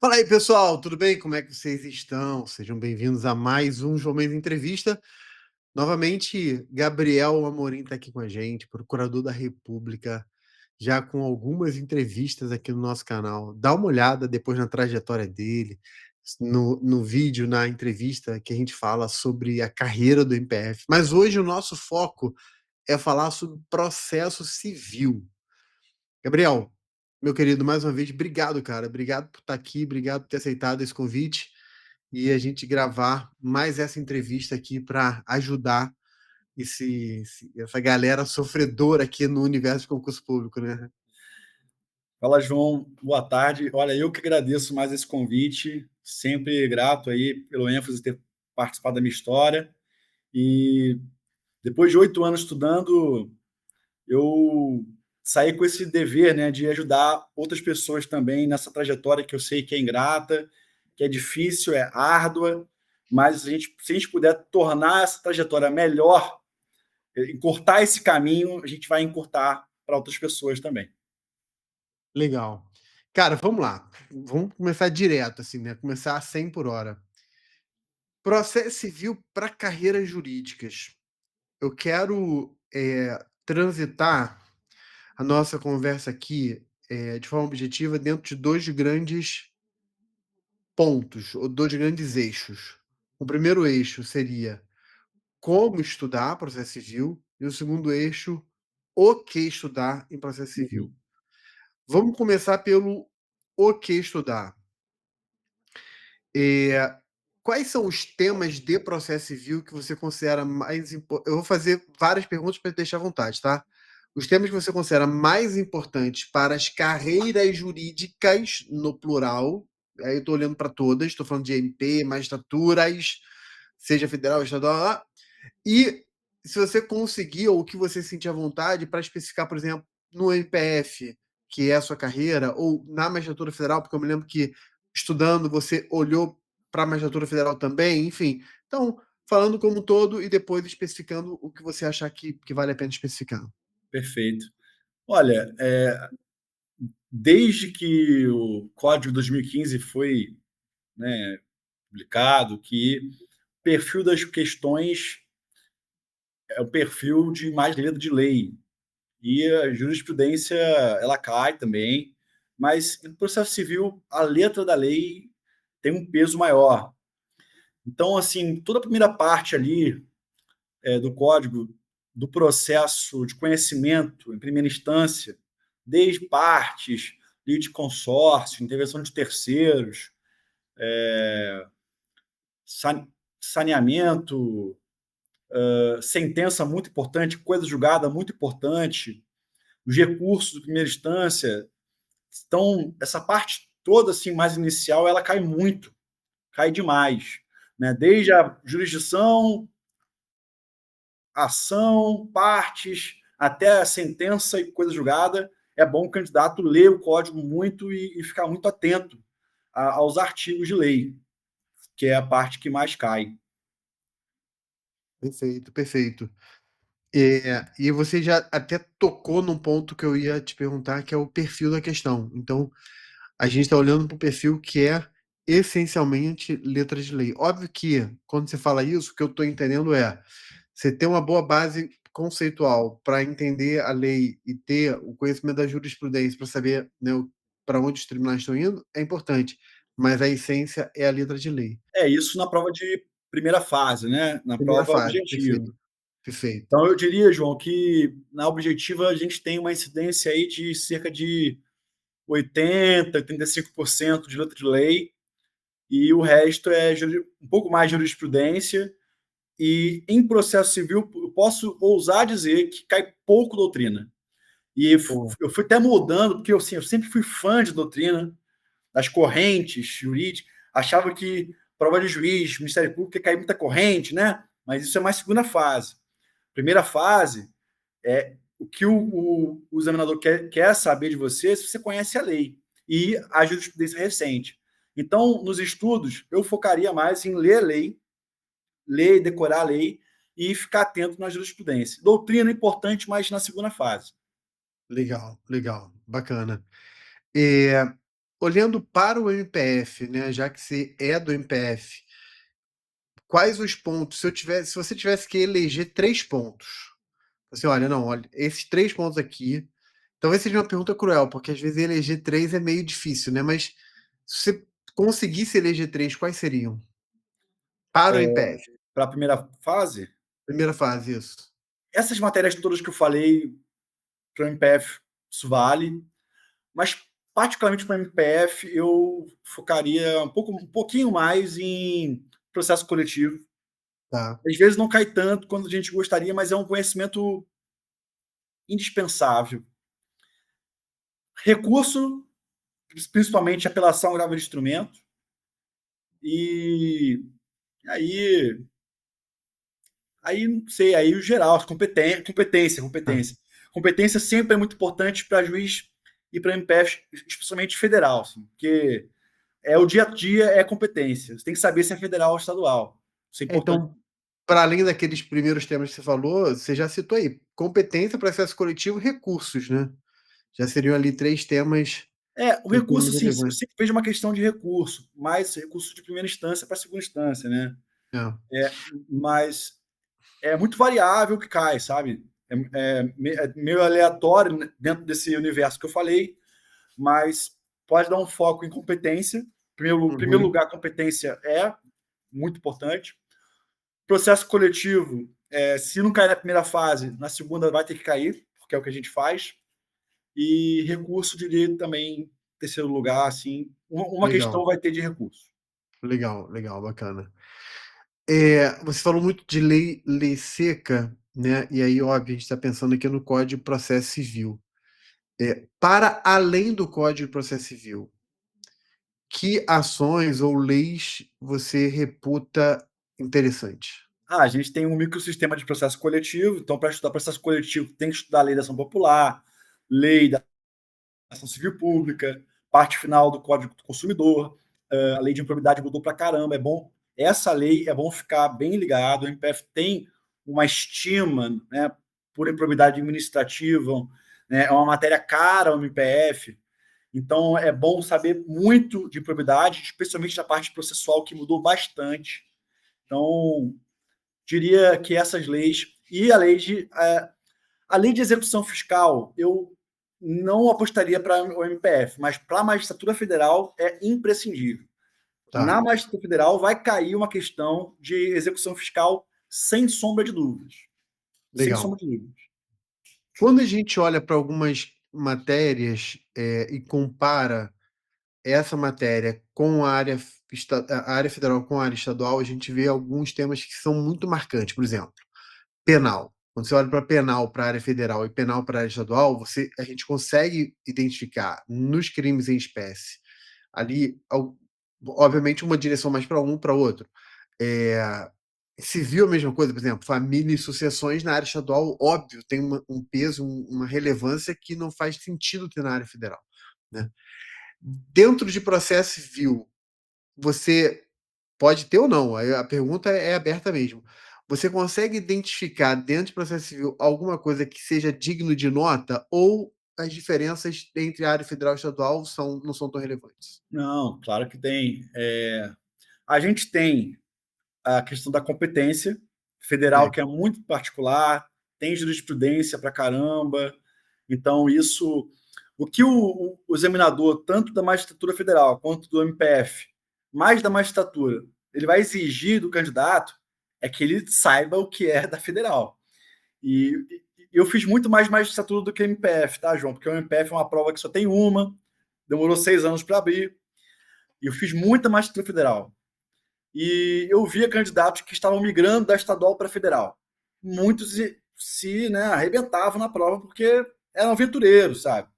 Fala aí, pessoal, tudo bem? Como é que vocês estão? Sejam bem-vindos a mais um João Mendes Entrevista. Novamente, Gabriel Amorim está aqui com a gente, procurador da República, já com algumas entrevistas aqui no nosso canal. Dá uma olhada depois na trajetória dele, no vídeo, na entrevista que a gente fala sobre a carreira do MPF. Mas hoje o nosso foco é falar sobre processo civil. Gabriel, meu querido, mais uma vez, obrigado, cara. Obrigado por estar aqui, obrigado por ter aceitado esse convite e a gente gravar mais essa entrevista aqui para ajudar essa galera sofredora aqui no universo de concurso público, né? Fala, João. Boa tarde. Olha, eu que agradeço mais esse convite. Sempre grato aí pelo ênfase de ter participado da minha história. E depois de 8 anos estudando, eu saí com esse dever, né, de ajudar outras pessoas também nessa trajetória que eu sei que é ingrata, que é difícil, é árdua, mas se a gente puder tornar essa trajetória melhor, encurtar esse caminho, a gente vai encurtar para outras pessoas também. Legal. Cara, vamos lá. Vamos começar direto, assim, né? Começar a 100 por hora. Processo civil para carreiras jurídicas. Eu quero transitar a nossa conversa aqui de forma objetiva dentro de dois grandes pontos, ou dois grandes eixos. O primeiro eixo seria como estudar processo civil, e o segundo eixo, o que estudar em processo civil. Uhum. Vamos começar pelo o que estudar. É, quais são os temas de processo civil que você considera mais importantes? Eu vou fazer várias perguntas para deixar à vontade, tá? Os temas que você considera mais importantes para as carreiras jurídicas, no plural, aí eu estou olhando para todas, estou falando de MP, magistraturas, seja federal, estadual, e se você conseguir, ou o que você sentir à vontade, para especificar, por exemplo, no MPF, que é a sua carreira, ou na magistratura federal, porque eu me lembro que estudando você olhou para a magistratura federal também, enfim. Então, falando como um todo e depois especificando o que você achar que vale a pena especificar. Perfeito. Olha, desde que o Código 2015 foi, né, publicado, que o perfil das questões é o perfil de mais letra de lei. E a jurisprudência, ela cai também, mas no processo civil, a letra da lei tem um peso maior. Então, assim, toda a primeira parte ali do código, do processo de conhecimento em primeira instância, desde partes, litisconsórcio, intervenção de terceiros, saneamento, sentença muito importante, coisa julgada muito importante, os recursos de primeira instância. Então, essa parte toda assim mais inicial, ela cai muito, cai demais, né? Desde a jurisdição, ação, partes, até a sentença e coisa julgada, é bom o candidato ler o código muito e ficar muito atento aos artigos de lei, que é a parte que mais cai. Perfeito, perfeito. E você já até tocou num ponto que eu ia te perguntar, que é o perfil da questão. Então, a gente está olhando para o perfil que é essencialmente letra de lei. Óbvio que, quando você fala isso, o que eu estou entendendo é você ter uma boa base conceitual para entender a lei e ter o conhecimento da jurisprudência para saber, né, para onde os tribunais estão indo, é importante. Mas a essência é a letra de lei. É isso na prova de primeira fase, né? Na Primeira prova fase, objetiva. perfeito, perfeito. Então, eu diria, João, que na objetiva a gente tem uma incidência aí de cerca de 85% de letra de lei, e o resto é um pouco mais de jurisprudência. E em processo civil, eu posso ousar dizer que cai pouco doutrina. E Pô, eu fui até mudando, porque assim, eu sempre fui fã de doutrina, das correntes jurídicas, achava que prova de juiz, Ministério Público, ia cair muita corrente, né? Mas isso é mais segunda fase. Primeira fase é o que o examinador quer saber de você, se você conhece a lei e a jurisprudência recente. Então, nos estudos, eu focaria mais em ler a lei, ler e decorar a lei e ficar atento na jurisprudência. Doutrina é importante, mas na segunda fase. legal, legal, bacana. É, olhando para o MPF, né, já que você é do MPF, quais os pontos, se você tivesse que eleger 3 pontos, assim: "Olha, não, olha, esses 3 pontos aqui", talvez seja uma pergunta cruel, porque às vezes eleger 3 é meio difícil, né, mas se você conseguisse eleger 3, quais seriam? Para o MPF, Para a primeira fase, primeira fase, isso. essas matérias todas que eu falei, para o MPF, isso vale, mas particularmente para o MPF, eu focaria um pouquinho mais em processo coletivo. Tá. Às vezes não cai tanto quanto a gente gostaria, mas é um conhecimento indispensável. Recurso, principalmente apelação grave de instrumento, e aí, não sei, aí o geral, competência. Competência sempre é muito importante para juiz e para MPF, especialmente federal, assim, porque é o dia a dia, é competência. Você tem que saber se é federal ou estadual. Isso é importante. Então, para além daqueles primeiros temas que você falou, você já citou aí, competência, processo coletivo, recursos, né. Já seriam ali 3 temas O que seriam recurso, muito sim, eu relevantes. sempre vejo uma questão de recurso, mais recurso de primeira instância para segunda instância, né? É. É, mas é muito variável o que cai, sabe? É meio aleatório dentro desse universo que eu falei, mas pode dar um foco em competência. Primeiro Uhum. lugar, competência é muito importante. Processo coletivo, se não cair na primeira fase, na segunda vai ter que cair, porque é o que a gente faz. E recurso, diria também, em terceiro lugar, assim, uma Legal, questão vai ter de recurso. legal, legal, bacana. Você falou muito de lei seca, né, e aí, óbvio, a gente está pensando aqui no Código de Processo Civil. Para além do Código de Processo Civil, que ações ou leis você reputa interessante? A gente tem um microsistema de processo coletivo, então para estudar processo coletivo tem que estudar a lei da ação popular, lei da ação civil pública, parte final do Código do Consumidor, a lei de improbidade mudou para caramba, é bom, essa lei é bom ficar bem ligado, o MPF tem uma estima, né, por improbidade administrativa, né, é uma matéria cara ao MPF, então é bom saber muito de improbidade, especialmente da parte processual que mudou bastante. Então, diria que essas leis e a lei de execução fiscal, eu não apostaria para o MPF, mas para a magistratura federal é imprescindível. Na Tá, magistratura federal vai cair uma questão de execução fiscal sem sombra de dúvidas. Sem legal. sombra de dúvidas. Quando a gente olha para algumas matérias, e compara essa matéria com a área federal com a área estadual, a gente vê alguns temas que são muito marcantes. Por exemplo, penal. Quando você olha para penal para a área federal e penal para a área estadual, a gente consegue identificar nos crimes em espécie ali, obviamente, uma direção mais para um, para outro. É, civil, a mesma coisa, por exemplo, família e sucessões na área estadual, óbvio, tem um peso, uma relevância que não faz sentido ter na área federal, né? Dentro de processo civil, você pode ter ou não, aí a pergunta é aberta mesmo. Você consegue identificar dentro de processo civil alguma coisa que seja digno de nota ou as diferenças entre a área federal e estadual não são tão relevantes? Não, claro que tem. A gente tem a questão da competência federal, É, que é muito particular, tem jurisprudência para caramba. Então, isso. O que o examinador, tanto da magistratura federal quanto do MPF, mais da magistratura, ele vai exigir do candidato é que ele saiba o que é da federal. E eu fiz muito mais magistratura do que MPF, tá, João? Porque o MPF é uma prova que só tem uma, demorou 6 anos para abrir, e eu fiz muita magistratura federal. E eu via candidatos que estavam migrando da estadual para federal. Muitos né, arrebentavam na prova porque eram aventureiros, sabe?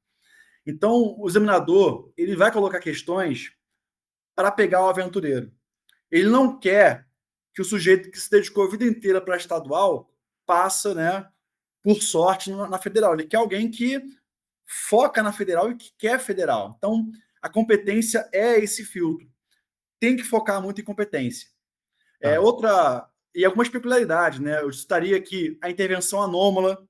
Então, o examinador ele vai colocar questões para pegar o aventureiro. Ele não quer que o sujeito que se dedicou a vida inteira para a estadual passa, né, por sorte na federal. Ele quer alguém que foca na federal e que quer federal. Então, a competência é esse filtro. Tem que focar muito em competência. tá, Outra. E algumas peculiaridades, né? Eu citaria aqui a intervenção anômala,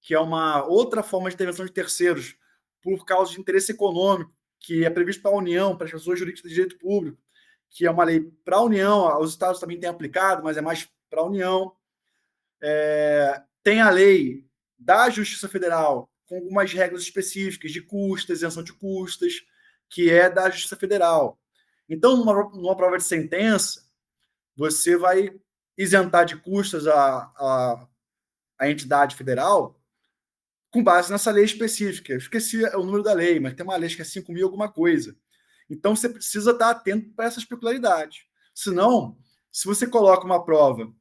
que é uma outra forma de intervenção de terceiros por causa de interesse econômico. que é previsto para a União, para as pessoas jurídicas de direito público, que é uma lei para a União, os estados também têm aplicado, mas é mais para a União. Tem a lei da Justiça Federal, com algumas regras específicas de custas, isenção de custas, que é da Justiça Federal. Então, numa prova de sentença, você vai isentar de custas a entidade federal com base nessa lei específica. Eu esqueci o número da lei, mas tem uma lei que é 5.000 alguma coisa. Então, você precisa estar atento para essas peculiaridades. Senão, se você coloca uma prova,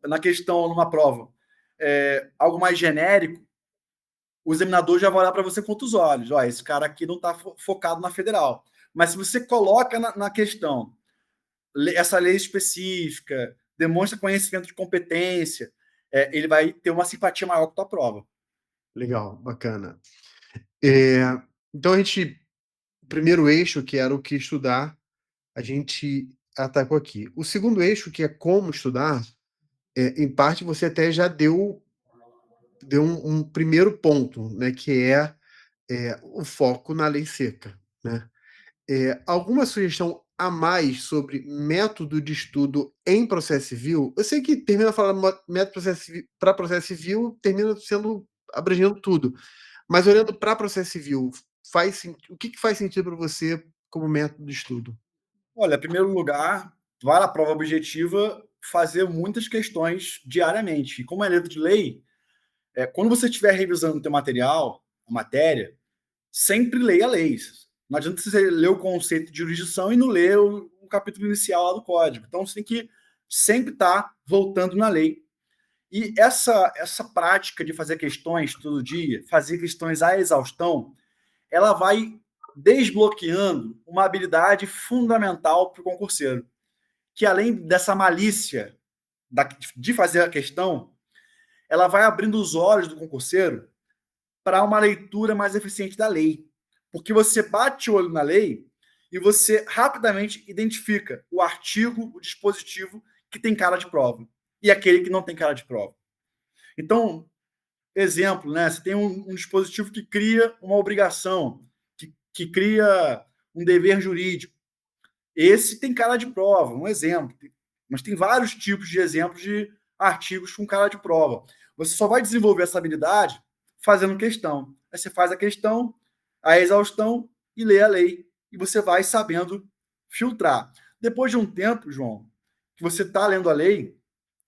na questão, numa prova, algo mais genérico, o examinador já vai olhar para você com outros olhos. Ó, esse cara aqui não está focado na federal. Mas se você coloca na questão essa lei específica, demonstra conhecimento de competência, ele vai ter uma simpatia maior com a tua prova. Legal, bacana. Eh, então o primeiro eixo, que era o que estudar, a gente atacou aqui. O segundo eixo, que é como estudar, em parte você até já deu um primeiro ponto, né, que o foco na lei seca, né. Alguma sugestão a mais sobre método de estudo em processo civil? Eu sei que termina falando método para processo civil, termina sendo abrangendo tudo, mas olhando para processo civil, o que que faz sentido para você como método de estudo? Olha, em primeiro lugar, vai na prova objetiva fazer muitas questões diariamente. E como é letra de lei, quando você estiver revisando o teu material, a matéria, sempre leia leis. Não adianta você ler o conceito de jurisdição e não ler o capítulo inicial lá do código. Então, você tem que sempre estar voltando na lei. E essa prática de fazer questões todo dia, fazer questões à exaustão, ela vai desbloqueando uma habilidade fundamental para o concurseiro, que além dessa malícia de fazer a questão, ela vai abrindo os olhos do concurseiro para uma leitura mais eficiente da lei. Porque você bate o olho na lei e você rapidamente identifica o artigo, o dispositivo que tem cara de prova e aquele que não tem cara de prova. Então, exemplo, né? Você tem um dispositivo que cria uma obrigação, que cria um dever jurídico. Esse tem cara de prova, um exemplo. Mas tem vários tipos de exemplos de artigos com cara de prova. Você só vai desenvolver essa habilidade fazendo questão. Aí você faz a questão, a exaustão e lê a lei. E você vai sabendo filtrar. Depois de um tempo, João, que você está lendo a lei,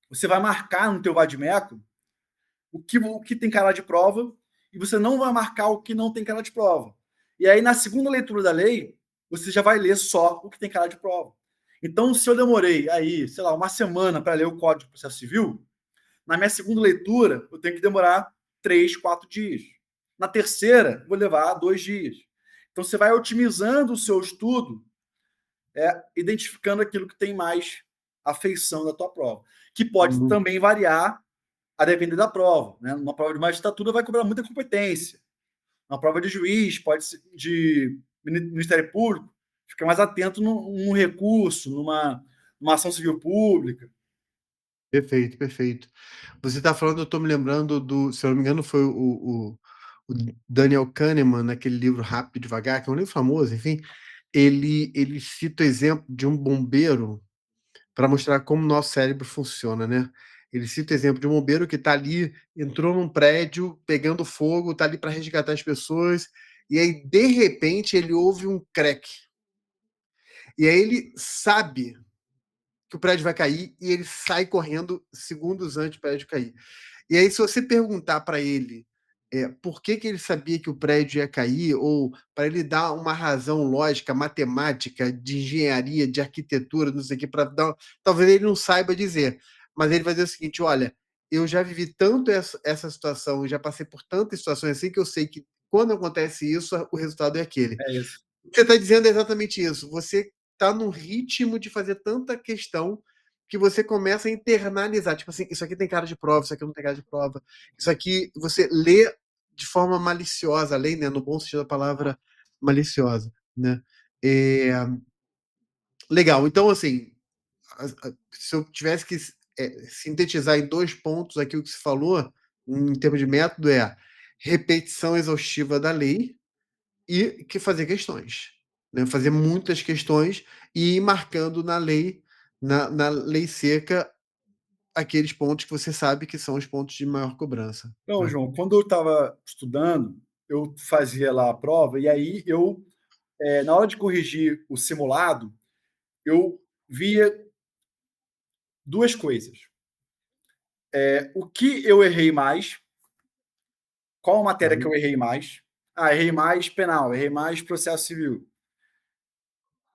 você vai marcar no teu vadimeco o que tem cara de prova e você não vai marcar o que não tem cara de prova. E aí, na segunda leitura da lei, você já vai ler só o que tem cara de prova. Então, se eu demorei aí, sei lá, uma semana para ler o Código de Processo Civil, na minha segunda leitura, eu tenho que demorar 3, 4 dias. Na terceira, vou levar 2 dias. Então, você vai otimizando o seu estudo, identificando aquilo que tem mais afeição da tua prova, que pode Hum, também variar a depender da prova. Né? Uma prova de magistratura vai cobrar muita competência. Uma prova de juiz, pode ser de Ministério Público, fica mais atento num recurso, numa ação civil pública. perfeito, perfeito. Você está falando, eu estou me lembrando se eu não me engano, foi o Daniel Kahneman, naquele livro Rápido e Devagar, que é um livro famoso, enfim, ele cita o exemplo de um bombeiro para mostrar como o nosso cérebro funciona, né. Ele cita o exemplo de um bombeiro que está ali, entrou num prédio pegando fogo, está ali para resgatar as pessoas, e aí, de repente, ele ouve um crack. E aí ele sabe que o prédio vai cair e ele sai correndo segundos antes do prédio cair. E aí, se você perguntar para ele por que, que ele sabia que o prédio ia cair, ou para ele dar uma razão lógica, matemática, de engenharia, de arquitetura, não sei o que, para dar. Talvez ele não saiba dizer, mas ele vai dizer o seguinte: olha, eu já vivi tanto essa situação, eu já passei por tantas situações assim que eu sei que quando acontece isso, o resultado é aquele. É isso. O que você está dizendo é exatamente isso. Você está num ritmo de fazer tanta questão que você começa a internalizar. Tipo assim, isso aqui tem cara de prova, isso aqui não tem cara de prova. Isso aqui você lê de forma maliciosa, lê, né, no bom sentido da palavra maliciosa, né? É, legal. Então, assim, se eu tivesse que sintetizar em 2 pontos aqui o que se falou, em termos de método, repetição exaustiva da lei e que fazer questões, né? Fazer muitas questões e ir marcando na lei seca, aqueles pontos que você sabe que são os pontos de maior cobrança, Não, né? João, quando eu estava estudando, eu fazia lá a prova, e aí eu, na hora de corrigir o simulado, eu via duas coisas. O que eu errei mais, qual a matéria que Tá? eu errei mais? Ah, errei mais penal, errei mais processo civil.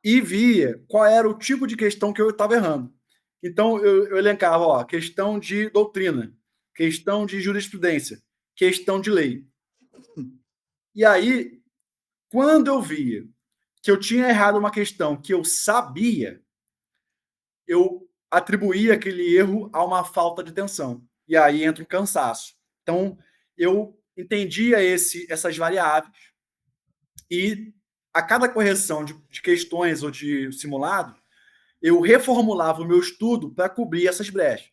E via qual era o tipo de questão que eu estava errando. Então, eu elencava, ó, questão de doutrina, questão de jurisprudência, questão de lei. E aí, quando eu via que eu tinha errado uma questão que eu sabia, eu atribuía aquele erro a uma falta de atenção. E aí entra o cansaço. Então, eu entendia essas variáveis e a cada correção de questões ou de simulado, eu reformulava o meu estudo para cobrir essas brechas.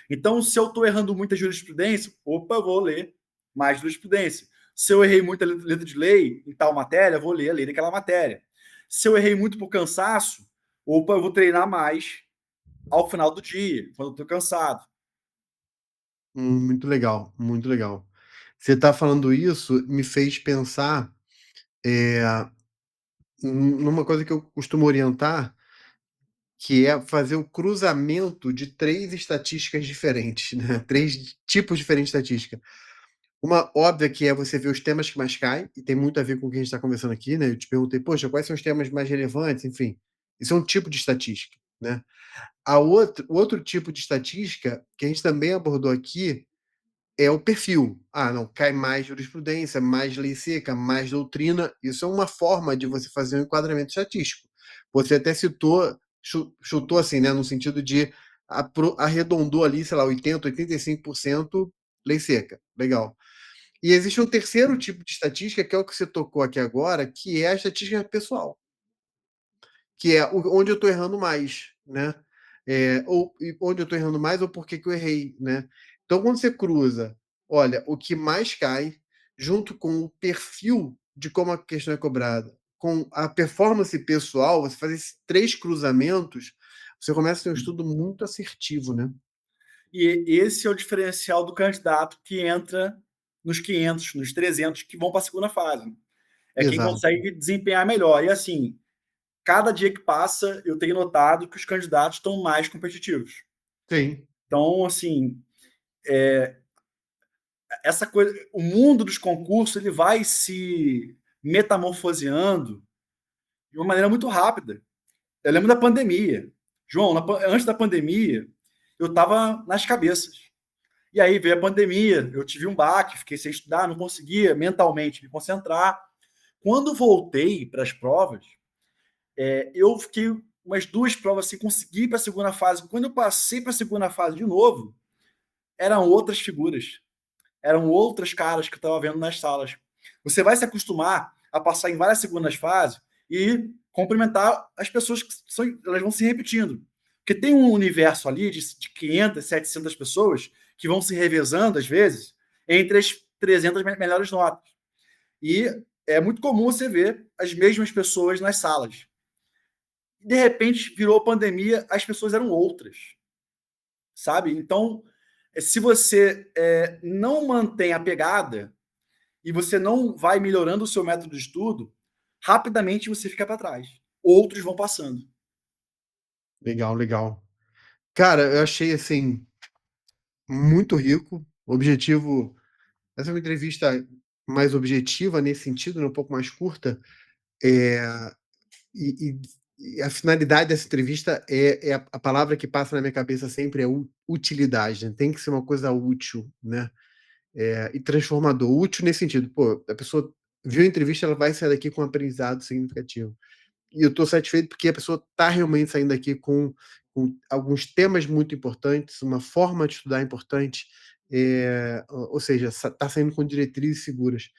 Então, se eu estou errando muita jurisprudência, opa, eu vou ler mais jurisprudência. Se eu errei muita letra de lei em tal matéria, eu vou ler a lei daquela matéria. Se eu errei muito por cansaço, opa, eu vou treinar mais ao final do dia, quando eu estou cansado. Muito legal, muito legal. Você está falando isso, me fez pensar numa coisa que eu costumo orientar, que é fazer o cruzamento de três estatísticas diferentes, né? Três tipos diferentes de estatística. Uma óbvia que é você ver os temas que mais caem, e tem muito a ver com o que a gente está conversando aqui, né? Eu te perguntei, poxa, quais são os temas mais relevantes? Enfim, isso é um tipo de estatística, né? O outro tipo de estatística que a gente também abordou aqui é o perfil. Ah, não, cai mais jurisprudência, mais lei seca, mais doutrina. Isso é uma forma de você fazer um enquadramento estatístico. Você até citou, chutou assim, né, no sentido de arredondou ali, sei lá, 80, 85% lei seca. Legal. E existe um terceiro tipo de estatística, que é o que você tocou aqui agora, que é a estatística pessoal, que é onde eu estou errando mais, né? Ou onde eu estou errando mais ou por que eu errei, né? Então, quando você cruza, olha, o que mais cai, junto com o perfil de como a questão é cobrada, com a performance pessoal, você faz esses três cruzamentos, você começa a ter um estudo muito assertivo, né? E esse é o diferencial do candidato que entra nos 500, nos 300 que vão para a segunda fase. É quem Exato. consegue desempenhar melhor. E assim, cada dia que passa, eu tenho notado que os candidatos estão mais competitivos. Sim. Então, assim, essa coisa, o mundo dos concursos ele vai se metamorfoseando de uma maneira muito rápida. Eu lembro da pandemia. João, antes da pandemia, eu estava nas cabeças. E aí veio a pandemia, eu tive um baque, fiquei sem estudar, não conseguia mentalmente me concentrar. Quando voltei para as provas, eu fiquei umas duas provas sem conseguir ir para a segunda fase. Quando eu passei para a segunda fase de novo, eram outras figuras, eram outras caras que eu estava vendo nas salas. Você vai se acostumar a passar em várias segundas fases e cumprimentar as pessoas que elas vão se repetindo. Porque tem um universo ali de 500, 700 pessoas que vão se revezando, às vezes, entre as 300 melhores notas. E é muito comum você ver as mesmas pessoas nas salas. De repente, virou pandemia, as pessoas eram outras, sabe? Então, se você não mantém a pegada e você não vai melhorando o seu método de estudo, rapidamente você fica para trás. Outros vão passando. Legal, legal. Cara, eu achei assim muito rico. Objetivo. Essa é uma entrevista mais objetiva nesse sentido, né, um pouco mais curta. É, e, e a finalidade dessa entrevista é a palavra que passa na minha cabeça sempre é utilidade, né? Tem que ser uma coisa útil, né? E transformador. Útil nesse sentido. Pô, a pessoa viu a entrevista, ela vai sair daqui com um aprendizado significativo. E eu estou satisfeito porque a pessoa está realmente saindo daqui com alguns temas muito importantes, uma forma de estudar importante, ou seja, está saindo com diretrizes seguras.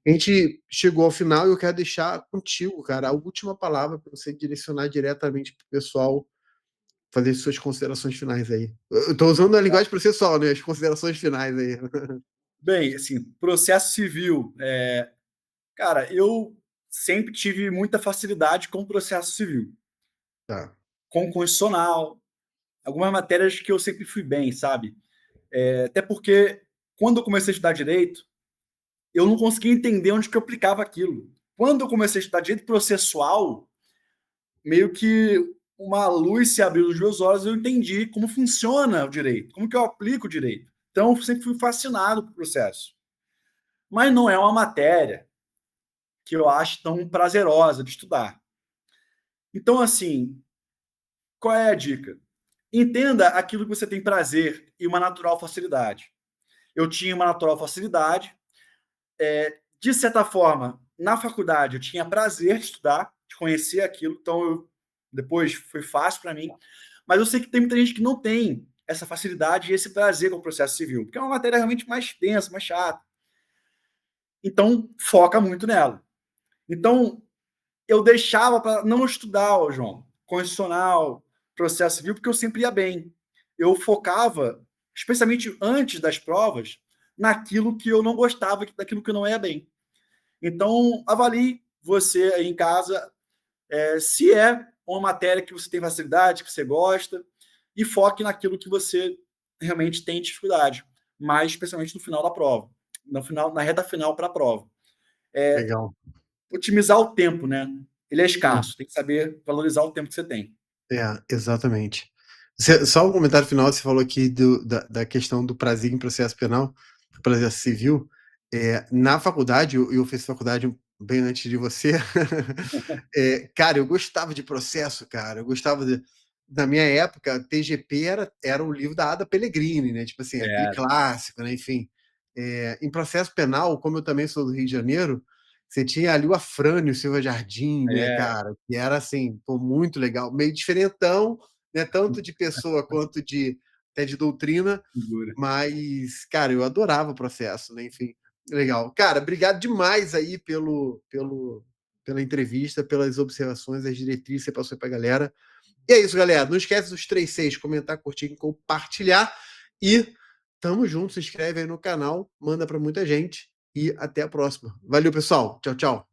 A gente chegou ao final e eu quero deixar contigo, cara, a última palavra para você direcionar diretamente para o pessoal fazer suas considerações finais aí. Eu estou usando a linguagem processual, né? As considerações finais aí. Bem, assim, processo civil. Cara, eu sempre tive muita facilidade com o processo civil, Tá. com constitucional, algumas matérias que eu sempre fui bem, sabe? Até porque quando eu comecei a estudar direito, eu não conseguia entender onde que eu aplicava aquilo. Quando eu comecei a estudar direito processual, meio que uma luz se abriu nos meus olhos e eu entendi como funciona o direito, como que eu aplico o direito. Então, eu sempre fui fascinado com o processo. Mas não é uma matéria que eu acho tão prazerosa de estudar. Então, assim, qual é a dica? Entenda aquilo que você tem prazer e uma natural facilidade. Eu tinha uma natural facilidade, de certa forma, na faculdade eu tinha prazer de estudar, de conhecer aquilo, então depois foi fácil para mim, mas eu sei que tem muita gente que não tem essa facilidade e esse prazer com o processo civil, porque é uma matéria realmente mais densa, mais chata. Então, foca muito nela. Então, eu deixava para não estudar, ô João, constitucional, processo civil, porque eu sempre ia bem. Eu focava, especialmente antes das provas, naquilo que eu não gostava, daquilo que eu não ia bem. Então, avalie você aí em casa, se é uma matéria que você tem facilidade, que você gosta, e foque naquilo que você realmente tem dificuldade, mas especialmente no final da prova, no final, na reta final para a prova. Legal. Otimizar o tempo, né? Ele é Hum. escasso, tem que saber valorizar o tempo que você tem. É, exatamente. Só um comentário final, você falou aqui da questão do prazer em processo penal, processo civil. Na faculdade, eu fiz faculdade bem antes de você. Cara, eu gostava de processo, cara. Eu gostava de. Na minha época, TGP era o livro da Ada Pellegrini, né? Tipo assim, aquele É, clássico, né? Enfim. Em processo penal, como eu também sou do Rio de Janeiro, você tinha ali o Afrânio Silva Jardim, né, é, cara? Que era assim, pô, muito legal, meio diferentão, né? Tanto de pessoa quanto até de doutrina, figura. mas, cara, eu adorava o processo, né? Enfim, legal. Cara, obrigado demais aí pela entrevista, pelas observações, as diretrizes que você passou para a galera. E é isso, galera. Não esquece dos 36, comentar, curtir, compartilhar. E tamo junto. Se inscreve aí no canal, manda para muita gente. E até a próxima. Valeu, pessoal. Tchau, tchau.